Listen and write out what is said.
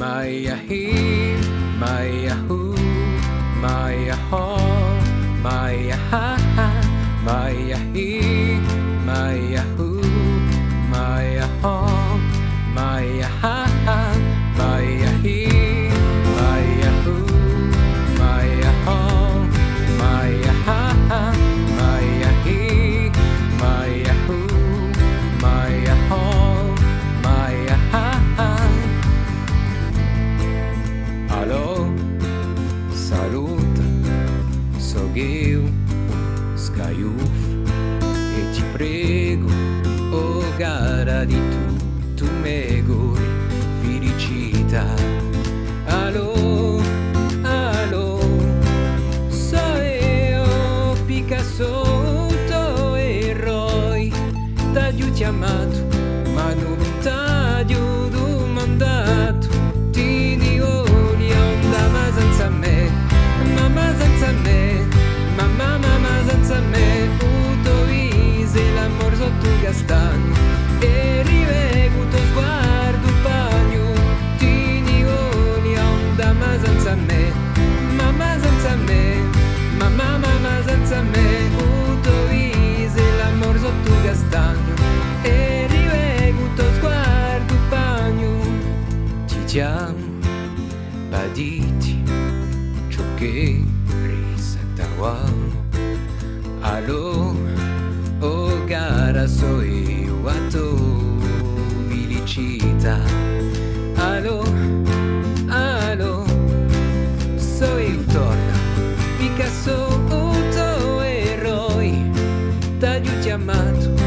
Maya hi, Maya hu, Maya ho, Maya ha ha, Maya hi, Maya hu, Maya ho, Maya ha ha, Maya hi, Maya hu, Maya ho, Maya ha ha, Maya hi, Maya hu, Maya ho, Maya ha ha. Alô, saluta, sou eu, Skyuf, e ti prego, oh gara di tu me gori felicità. Alô, alô, sou eu, Picasso, tuo eroe, t'ho chiamato, ma non t'ho domandato. Ti dico ma senza me, mamma senza me, mamma senza me, tutto vise l'amor sotto il castagno e riveguto sguardo bagno. Ti dico onda ma senza me, mamma senza me, mamma senza me, tutto vise l'amor sotto il castagno e riveguto sguardo bagno. Ti chiamo baditi ciò che risentava. Allo oh gara so io a tu felicità. Allo allo so io torna Picasso tuo eroe t'ho chiamato